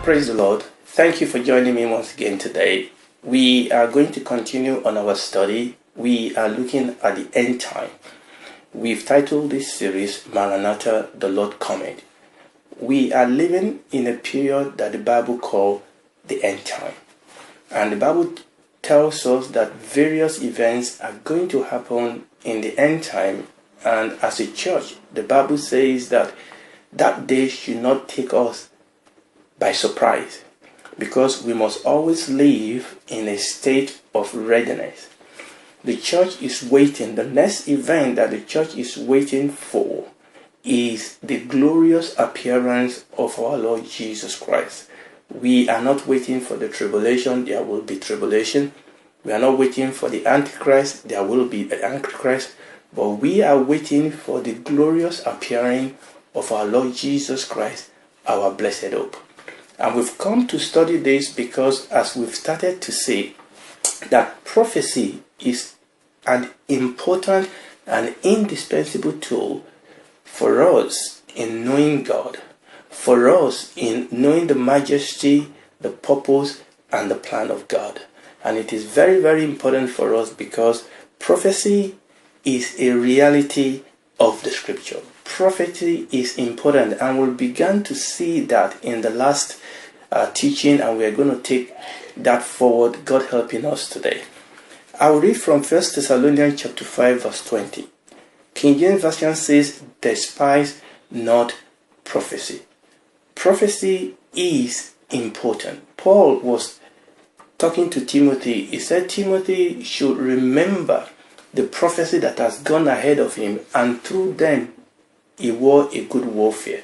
Praise the Lord. Thank you for joining me once again today. We are going to continue on our study. We are looking at the end time. We've titled this series, Maranatha, the Lord Cometh. We are living in a period that the Bible calls the end time. And the Bible tells us that various events are going to happen in the end time. And as a church, the Bible says that that day should not take us by surprise, because we must always live in a state of readiness. The church is waiting. The next event that the church is waiting for is the glorious appearance of our Lord Jesus Christ. We are not waiting for the tribulation. There will be tribulation. We are not waiting for the Antichrist. There will be an Antichrist. But we are waiting for the glorious appearing of our Lord Jesus Christ, our blessed hope. And we've come to study this because, as we've started to say, that prophecy is an important and indispensable tool for us in knowing God, for us in knowing the majesty, the purpose, and the plan of God. And it is very, very important for us because prophecy is a reality of the scripture. Prophecy is important, and we'll begin to see that in the last teaching, and we're going to take that forward, God helping us today. I'll read from 1 Thessalonians chapter 5 verse 20. King James Version says, despise not prophecy. Prophecy is important. Paul was talking to Timothy. He said Timothy should remember the prophecy that has gone ahead of him, and through them he wore a good warfare.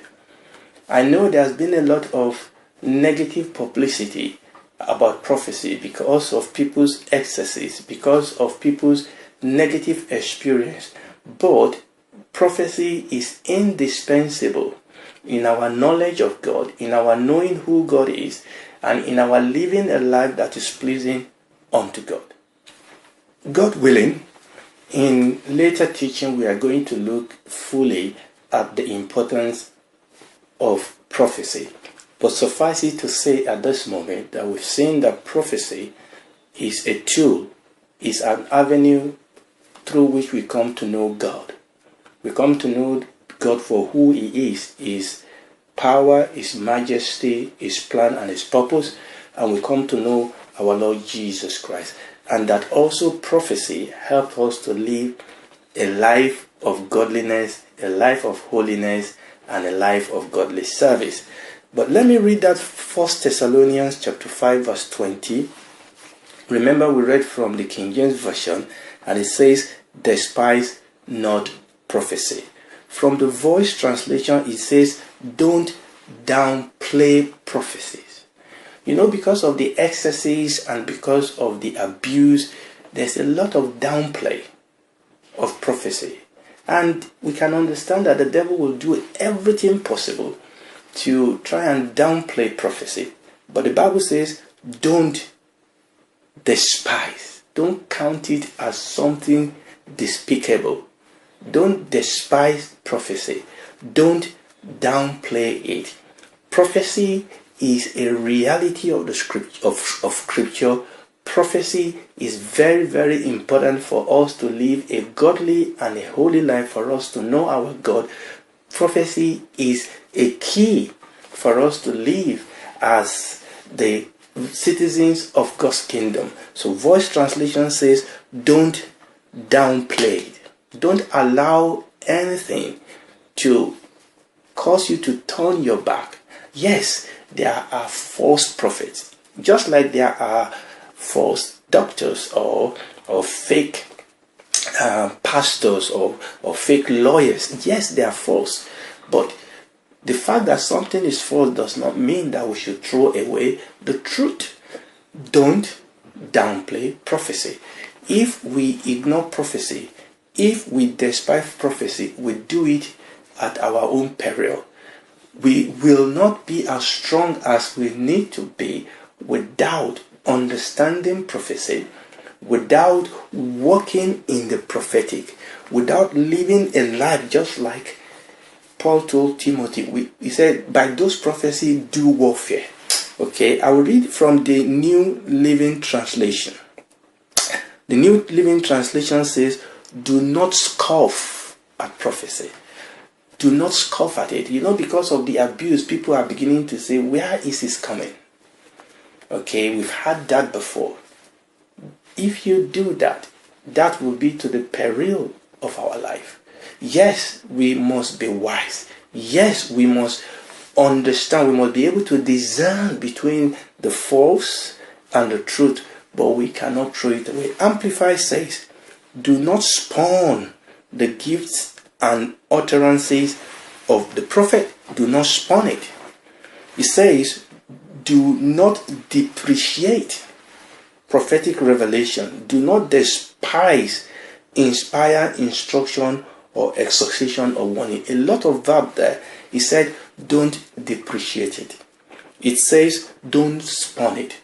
I know there's been a lot of negative publicity about prophecy because of people's excesses, because of people's negative experience. But prophecy is indispensable in our knowledge of God, in our knowing who God is, and in our living a life that is pleasing unto God. God willing, in later teaching we are going to look fully at the importance of prophecy. But suffice it to say at this moment that we've seen that prophecy is a tool, is an avenue through which we come to know God. We come to know God for who He is, His power, His majesty, His plan, and His purpose. And we come to know our Lord Jesus Christ. And that also prophecy helps us to live a life of godliness, a life of holiness, and a life of godly service. But let me read that 1 Thessalonians chapter 5 verse 20. Remember, we read from the King James Version, and it says, despise not prophecy. From the Voice translation, it says, don't downplay prophecies. You know, because of the excesses and because of the abuse, there's a lot of downplay of prophecy. And we can understand that the devil will do everything possible to try and downplay prophecy. But the Bible says, don't despise. Don't count it as something despicable. Don't despise prophecy. Don't downplay it. Prophecy is a reality of the scripture. Prophecy is very, very important for us to live a godly and a holy life, for us to know our God. Prophecy is a key for us to live as the citizens of God's kingdom. So Voice translation says, don't downplay it. Don't allow anything to cause you to turn your back. Yes, there are false prophets, just like there are false doctors or fake pastors or fake lawyers. Yes, they are false. But the fact that something is false does not mean that we should throw away the truth. Don't downplay prophecy. If we ignore prophecy, if we despise prophecy, we do it at our own peril. We will not be as strong as we need to be without understanding prophecy, without walking in the prophetic, without living a life just like Paul told Timothy. He said, by those prophecies, do warfare. Okay, I will read from the New Living Translation. The New Living Translation says, do not scoff at prophecy. Do not scoff at it. Because of the abuse, people are beginning to say, where is this coming? Okay, we've had that before. If you do that, that will be to the peril of our life. Yes, we must be wise. Yes, we must understand. We must be able to discern between the false and the truth, but we cannot throw it away. Amplify says, do not spurn the gifts and utterances of the prophet. Do not spurn it. It says, do not depreciate prophetic revelation. Do not despise inspired instruction or exhortation or warning. A lot of verb there. He said, don't depreciate it. It says, don't spurn it.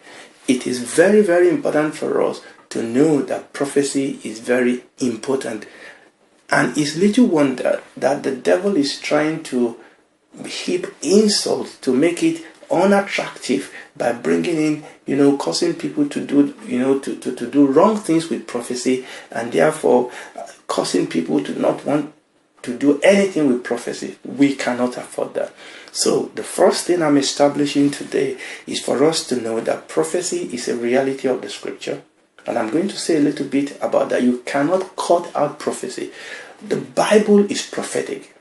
It is very, very important for us to know that prophecy is very important. And it's little wonder that the devil is trying to heap insults to make it unattractive by bringing in, causing people to do, to do wrong things with prophecy, and therefore causing people to not want to do anything with prophecy. We cannot afford that. So the first thing I'm establishing today is for us to know that prophecy is a reality of the scripture. And I'm going to say a little bit about that. You cannot cut out prophecy. The Bible is prophetic.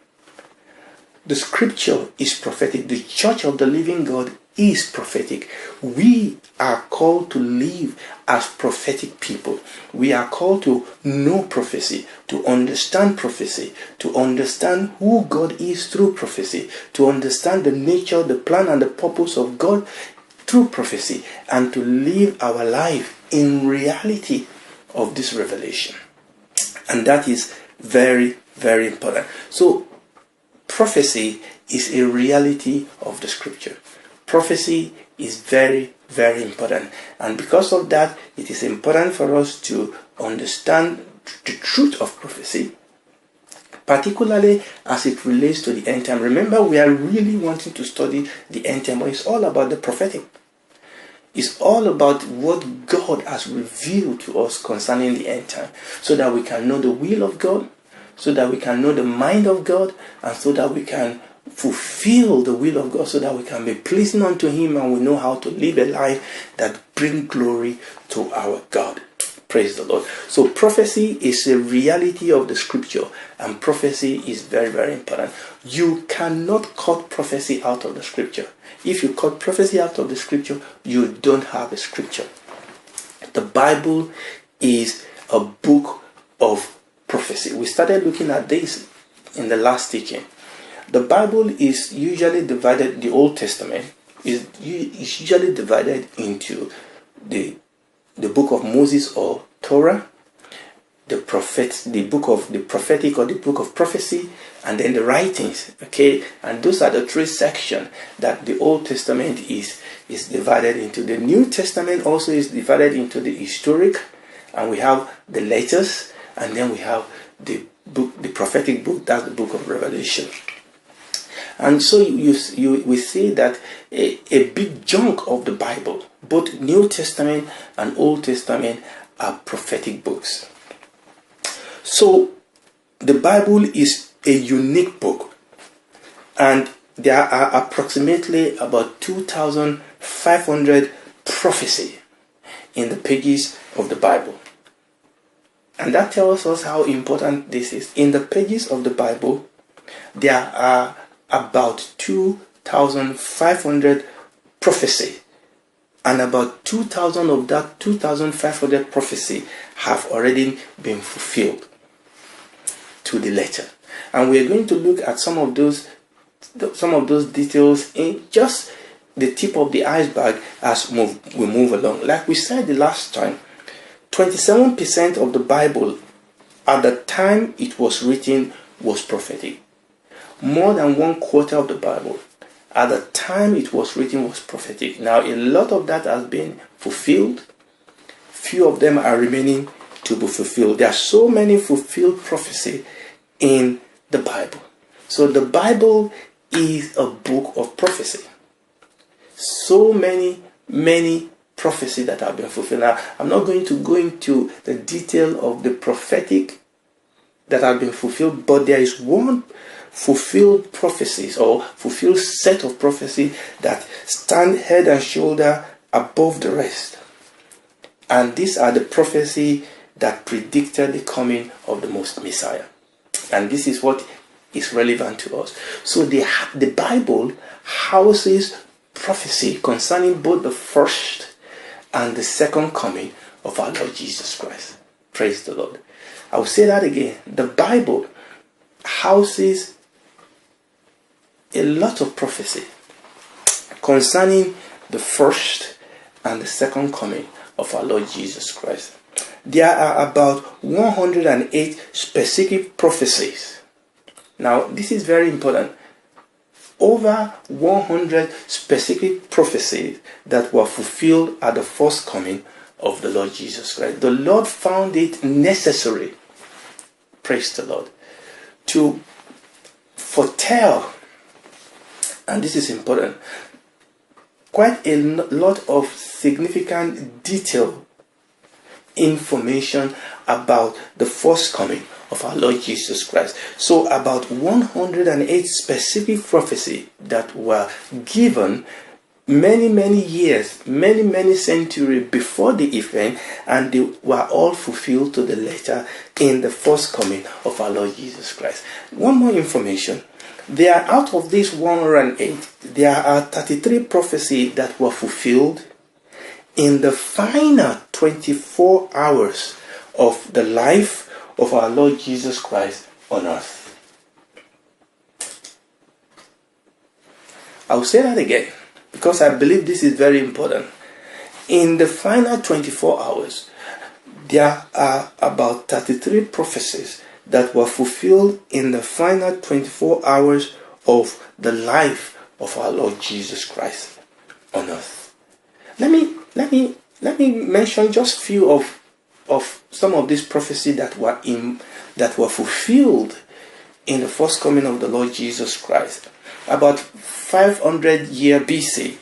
The scripture is prophetic. The church of the living God is prophetic. We are called to live as prophetic people. We are called to know prophecy, to understand prophecy, to understand who God is through prophecy, to understand the nature, the plan, and the purpose of God through prophecy, and to live our life in reality of this revelation. And that is very, very important. So, prophecy is a reality of the scripture. Prophecy is very, very important. And because of that, it is important for us to understand the truth of prophecy, particularly as it relates to the end time. Remember, we are really wanting to study the end time, but it's all about the prophetic. It's all about what God has revealed to us concerning the end time, so that we can know the will of God, so that we can know the mind of God, and so that we can fulfill the will of God, so that we can be pleasing unto Him, and we know how to live a life that brings glory to our God. Praise the Lord. So prophecy is a reality of the scripture, and prophecy is very, very important. You cannot cut prophecy out of the scripture. If you cut prophecy out of the scripture, you don't have a scripture. The Bible is a book of prophecy. We started looking at this in the last teaching. The Bible is usually divided, the Old Testament is usually divided into the book of Moses or Torah, the book of the prophetic or the book of prophecy, and then the writings. Okay, and those are the three sections that the Old Testament is divided into. The New Testament also is divided into the historic, and we have the letters, and then we have the book, the prophetic book, that's the book of Revelation. And so we see that a big chunk of the Bible, both New Testament and Old Testament, are prophetic books. So the Bible is a unique book, and there are approximately about 2,500 prophecy in the pages of the Bible. And that tells us how important this is. In the pages of the Bible, there are about 2,500 prophecy, and about 2,000 of that 2,500 prophecy have already been fulfilled to the letter. And we are going to look at some of those details in just the tip of the iceberg as we move along. Like we said the last time, 27% of the Bible at the time it was written was prophetic. More than 1/4 of the Bible at the time it was written was prophetic. Now a lot of that has been fulfilled. Few of them are remaining to be fulfilled. There are so many fulfilled prophecy in the Bible. So the Bible is a book of prophecy. so many prophecies that have been fulfilled. Now, I'm not going to go into the detail of the prophetic that have been fulfilled, but there is one fulfilled prophecies or fulfilled set of prophecy that stand head and shoulder above the rest. And these are the prophecy that predicted the coming of the Messiah. And this is what is relevant to us. So the Bible houses prophecy concerning both the first and the second coming of our Lord Jesus Christ. Praise the Lord. I will say that again. The Bible houses a lot of prophecy concerning the first and the second coming of our Lord Jesus Christ. There are about 108 specific prophecies. Now, this is very important. Over 100 specific prophecies that were fulfilled at the first coming of the Lord Jesus Christ. The Lord found it necessary, praise the Lord, to foretell, and this is important, quite a lot of significant detail information about the first coming of our Lord Jesus Christ. So about 108 specific prophecy that were given many years, many centuries before the event, and they were all fulfilled to the letter in the first coming of our Lord Jesus Christ. One more information. There are, out of these 108, there are 33 prophecies that were fulfilled in the final 24 hours of the life of our Lord Jesus Christ on earth. I'll say that again, because I believe this is very important. In the final 24 hours, there are about 33 prophecies that were fulfilled in the final 24 hours of the life of our Lord Jesus Christ on earth. Let me mention just few of some of these prophecies that were fulfilled in the first coming of the Lord Jesus Christ. About 500 years BC,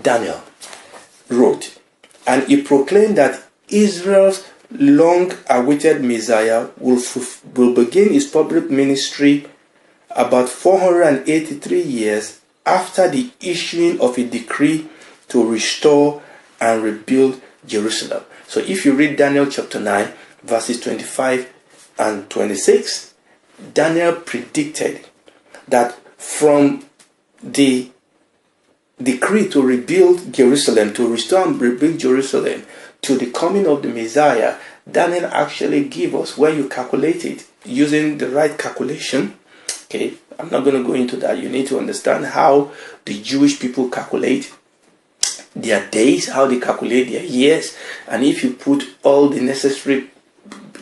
Daniel wrote, and he proclaimed that Israel's long-awaited Messiah will begin his public ministry about 483 years after the issuing of a decree to restore and rebuild Jerusalem. So if you read Daniel chapter 9, verses 25 and 26, Daniel predicted that from the decree to rebuild Jerusalem, to restore and rebuild Jerusalem, to the coming of the Messiah, Daniel actually gave us, when you calculate it using the right calculation, okay, I'm not going to go into that. You need to understand how the Jewish people calculate their days, how they calculate their years, and if you put all the necessary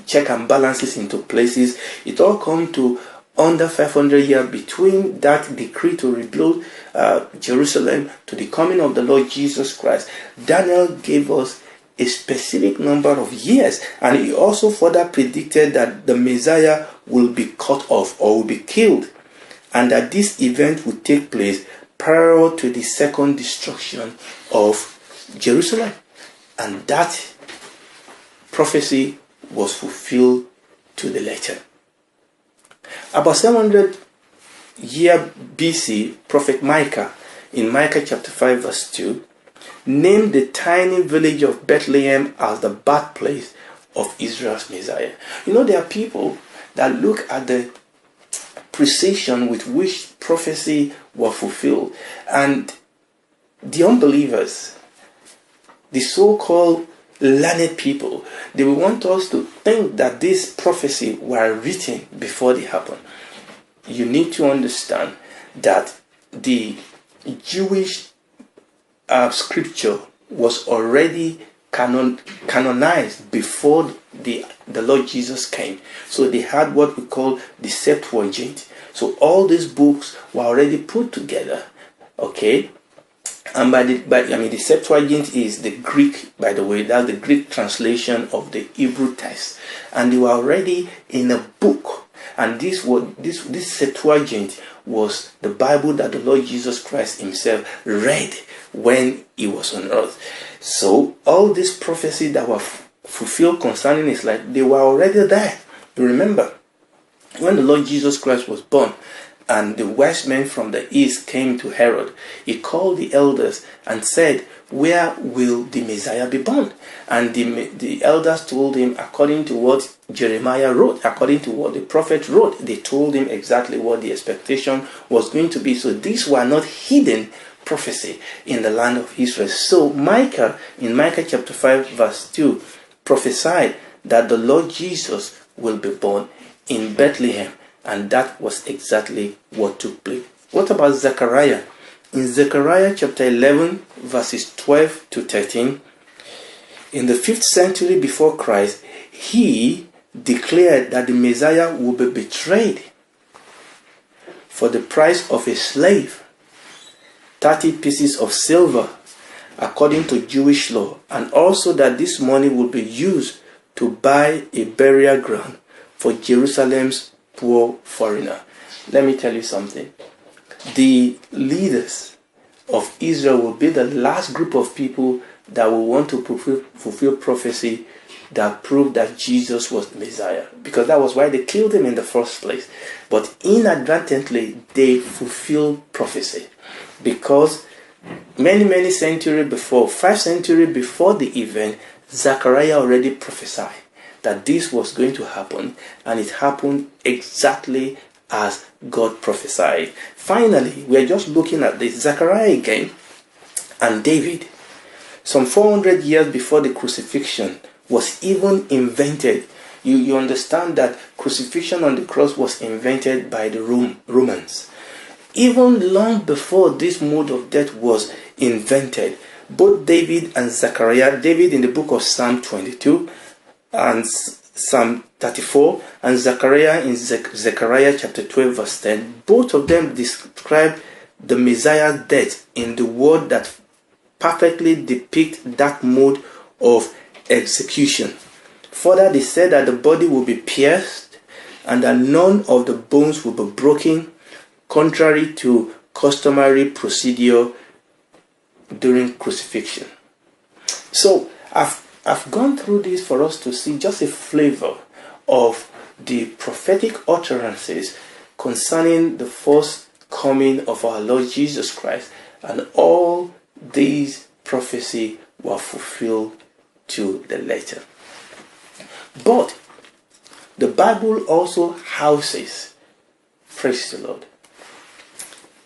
check and balances into places, it all comes to under 500 years between that decree to rebuild Jerusalem to the coming of the Lord Jesus Christ. Daniel gave us a specific number of years, and he also further predicted that the Messiah will be cut off or will be killed, and that this event would take place prior to the second destruction of Jerusalem. And that prophecy was fulfilled to the letter. About 700 years BC, Prophet Micah, in Micah chapter 5 verse 2, named the tiny village of Bethlehem as the birthplace of Israel's Messiah. You know, there are people that look at the precision with which prophecy were fulfilled, and the unbelievers, the so-called learned people, they will want us to think that these prophecies were written before they happened. You need to understand that the Jewish scripture was already canonized before the Lord Jesus came. So they had what we call the Septuagint. So all these books were already put together, okay? And the Septuagint is the Greek, by the way, that's the Greek translation of the Hebrew text. And they were already in a book. And this Septuagint was the Bible that the Lord Jesus Christ himself read when he was on earth. So all these prophecies that were fulfilled concerning his life, they were already there. You remember, when the Lord Jesus Christ was born, and the wise men from the east came to Herod, he called the elders and said, "Where will the Messiah be born?" And the elders told him, according to what Jeremiah wrote, according to what the prophet wrote, they told him exactly what the expectation was going to be. So these were not hidden prophecy in the land of Israel. So Micah, in Micah chapter 5 verse 2, prophesied that the Lord Jesus will be born in Bethlehem. And that was exactly what took place. What about Zechariah? In Zechariah chapter 11 verses 12 to 13, in the 5th century before Christ, he declared that the Messiah would be betrayed for the price of a slave, 30 pieces of silver, according to Jewish law, and also that this money would be used to buy a burial ground for Jerusalem's poor foreigner. Let me tell you something. The leaders of Israel will be the last group of people that will want to fulfill prophecy that proved that Jesus was the Messiah, because that was why they killed him in the first place. But inadvertently, they fulfilled prophecy, because many centuries before, 5 centuries before the event, Zechariah already prophesied that this was going to happen, and it happened exactly as God prophesied. Finally, we are just looking at this Zechariah again and David. Some 400 years before the crucifixion was even invented. You understand that crucifixion on the cross was invented by the Romans. Even long before this mode of death was invented, both David and Zechariah, David in the book of Psalm 22 and Psalm 34, and Zechariah in Zechariah chapter 12 verse 10, both of them describe the Messiah's death in the word that perfectly depict that mode of execution. Further, they said that the body will be pierced and that none of the bones will be broken, contrary to customary procedure during crucifixion. So I've gone through this for us to see just a flavor of the prophetic utterances concerning the first coming of our Lord Jesus Christ, and all these prophecies were fulfilled to the letter. But the Bible also houses, praise the Lord,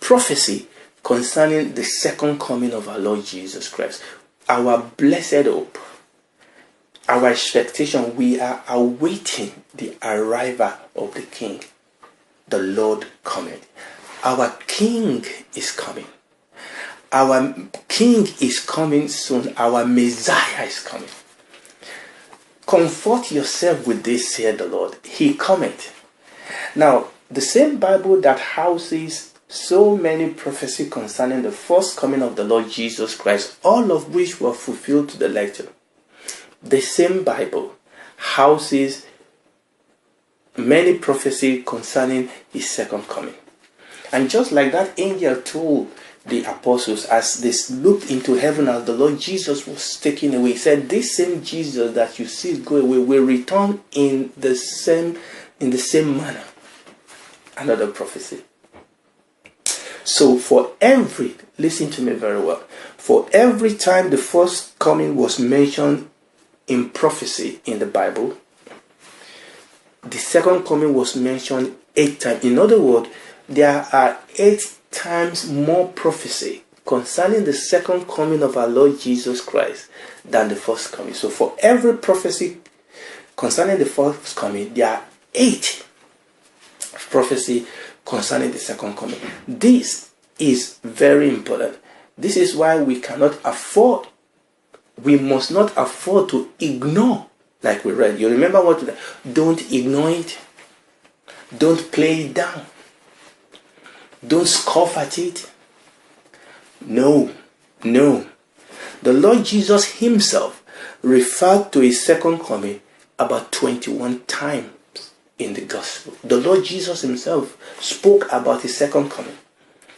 prophecy concerning the second coming of our Lord Jesus Christ. Our blessed hope, our expectation, we are awaiting the arrival of the King. The Lord cometh. Our King is coming. Our King is coming soon. Our Messiah is coming. Comfort yourself with this, said the Lord. He cometh. Now, the same Bible that houses so many prophecies concerning the first coming of the Lord Jesus Christ, all of which were fulfilled to the letter, the same Bible houses many prophecies concerning his second coming. And just like that angel told the apostles as they looked into heaven as the Lord Jesus was taken away, he said, this same Jesus that you see go away will return in the same manner. Another prophecy. So listen to me very well, for every time the first coming was mentioned in prophecy in the Bible, the second coming was mentioned 8 times. In other words, there are 8 times more prophecy concerning the second coming of our Lord Jesus Christ than the first coming. So for every prophecy concerning the first coming, there are 8 prophecy concerning the second coming. This is very important. This is why we must not afford to ignore, like we read. You remember what? Don't ignore it. Don't play it down. Don't scoff at it. No. The Lord Jesus himself referred to his second coming about 21 times in the gospel. The Lord Jesus himself spoke about his second coming.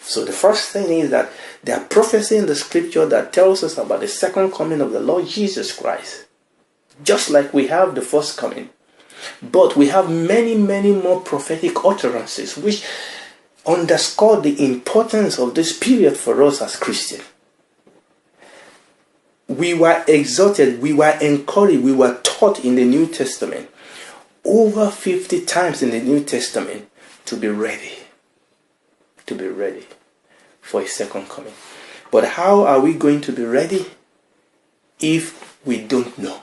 So the first thing is that there are prophecies in the scripture that tells us about the second coming of the Lord Jesus Christ. Just like we have the first coming. But we have many, many more prophetic utterances which underscore the importance of this period for us as Christians. We were exhorted, we were encouraged, we were taught in the New Testament, over 50 times in the New Testament, to be ready. To be ready for his second coming. But how are we going to be ready if we don't know?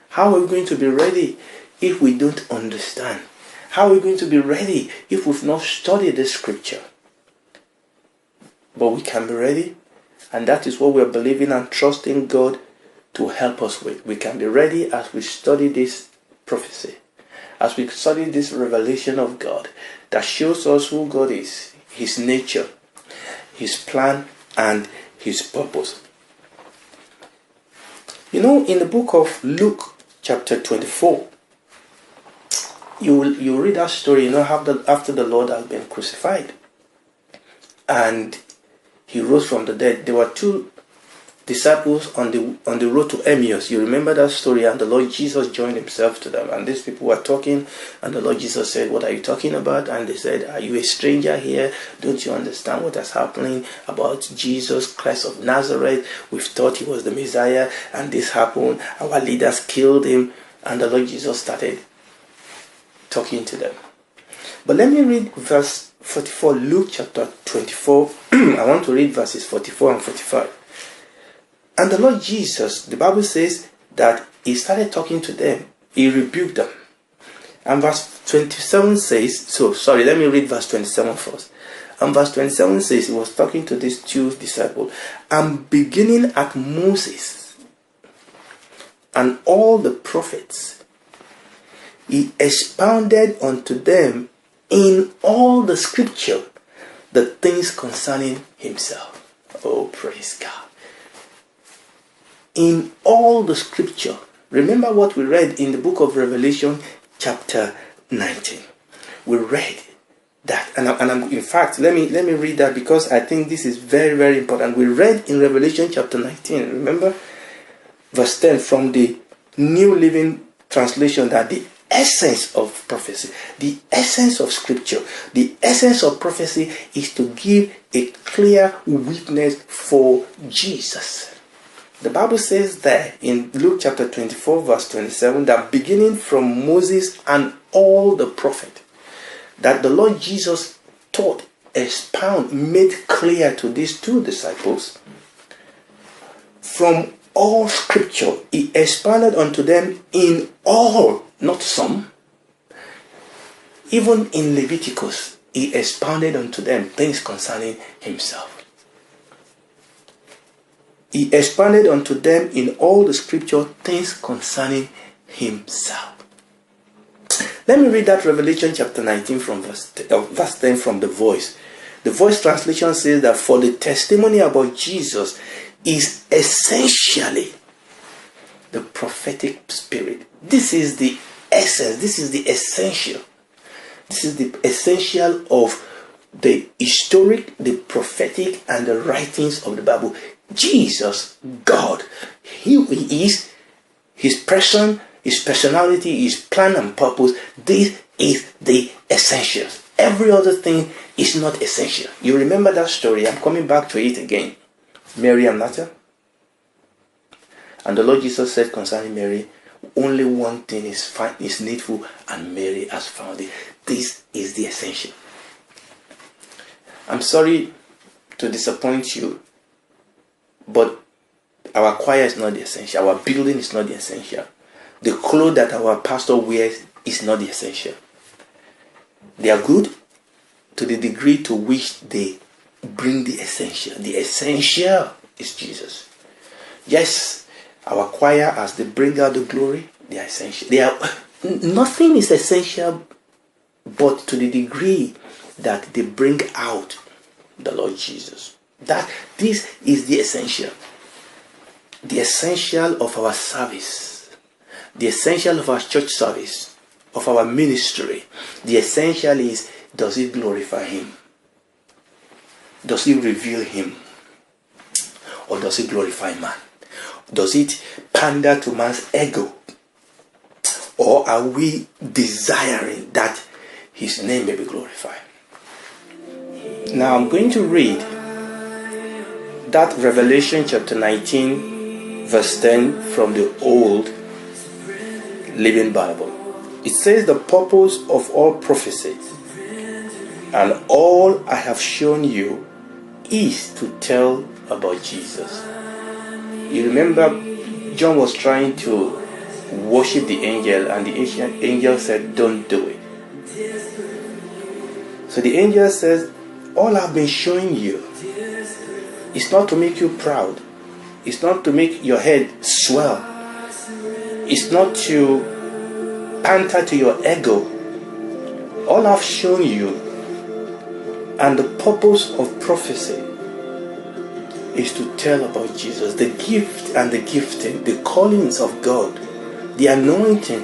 How are we going to be ready if we don't understand? How are we going to be ready if we've not studied the scripture? But we can be ready, and that is what we're believing and trusting God to help us with. We can be ready as we study this prophecy, as we study this revelation of God that shows us who God is, his nature, his plan, and his purpose. You know, in the book of Luke, chapter 24, you read that story, you know, after the Lord has been crucified and he rose from the dead. There were two disciples on the road to Emmaus. You remember that story? And the Lord Jesus joined himself to them, and these people were talking, and the Lord Jesus said, "What are you talking about?" And they said, "Are you a stranger here? Don't you understand what is happening about Jesus Christ of Nazareth? We've thought he was the Messiah, and this happened. Our leaders killed him." And the Lord Jesus started talking to them. But let me read verse 44, Luke chapter 24. I want to read verses 44 and 45. And the Lord Jesus, the Bible says that he started talking to them. He rebuked them. And verse 27 says, let me read verse 27 first. And verse 27 says he was talking to these two disciples. And beginning at Moses and all the prophets, he expounded unto them in all the scripture the things concerning himself. Oh, praise God. In all the scripture. Remember what we read in the book of Revelation chapter 19. We read that, in fact, let me read that because I think this is very, very important. We read in Revelation chapter 19, remember? Verse 10 from the New Living Translation, that the essence of prophecy, the essence of scripture, the essence of prophecy is to give a clear witness for Jesus. The Bible says there in Luke chapter 24 verse 27 that beginning from Moses and all the prophets, that the Lord Jesus taught, made clear to these two disciples from all scripture. He expounded unto them in all, not some. Even in Leviticus, he expounded unto them things concerning himself. He expounded unto them in all the scripture things concerning himself. Let me read that Revelation chapter 19 from verse 10 from the Voice. The Voice translation says that for the testimony about Jesus is essentially the prophetic spirit. This is the essence. This is the essential. This is the essential of the historic, the prophetic, and the writings of the Bible. Jesus, God, He is, His person, His personality, His plan and purpose. This is the essentials. Every other thing is not essential. You remember that story? I'm coming back to it again. Mary and Martha. And the Lord Jesus said concerning Mary, only one thing is needful, and Mary has found it. This is the essential. I'm sorry to disappoint you, but our choir is not the essential. Our building is not the essential. The clothes that our pastor wears is not the essential. They are good to the degree to which they bring the essential. The essential is Jesus. Yes, our choir, as they bring out the glory, they are essential. Nothing is essential but to the degree that they bring out the Lord Jesus. This is the essential. The essential of our service. The essential of our church service of our ministry, the essential is, does it glorify Him? Does it reveal Him? Or does it glorify man? Does it pander to man's ego? Or are we desiring that His name may be glorified? Now I'm going to read that Revelation chapter 19 verse 10 from the Old Living Bible. It says, the purpose of all prophecy and all I have shown you is to tell about Jesus. You remember John was trying to worship the angel, and the angel said, don't do it. So the angel says, all I've been showing you is not to make you proud. It's not to make your head swell. It's not to pander to your ego. All I've shown you, and the purpose of prophecy, is to tell about Jesus, the gift and the gifting, the callings of God, the anointing.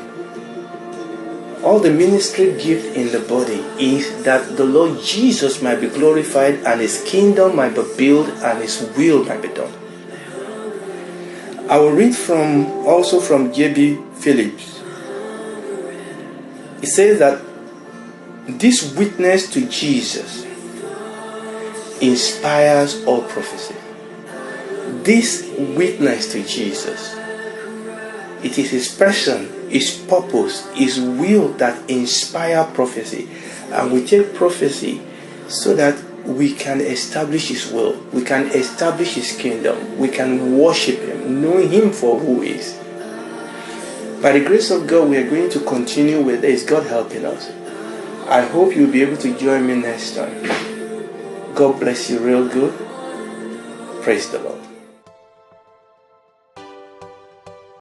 All the ministry gift in the body is that the Lord Jesus might be glorified and His kingdom might be built and His will might be done. I will read also from J.B. Phillips. It says that this witness to Jesus inspires all prophecy. This witness to Jesus, it is His person, His purpose, His will that inspire prophecy. And we take prophecy so that we can establish His will, we can establish His kingdom, we can worship Him, knowing Him for who He is. By the grace of God, we are going to continue with this, God helping us. I hope you'll be able to join me next time. God bless you real good. Praise the Lord.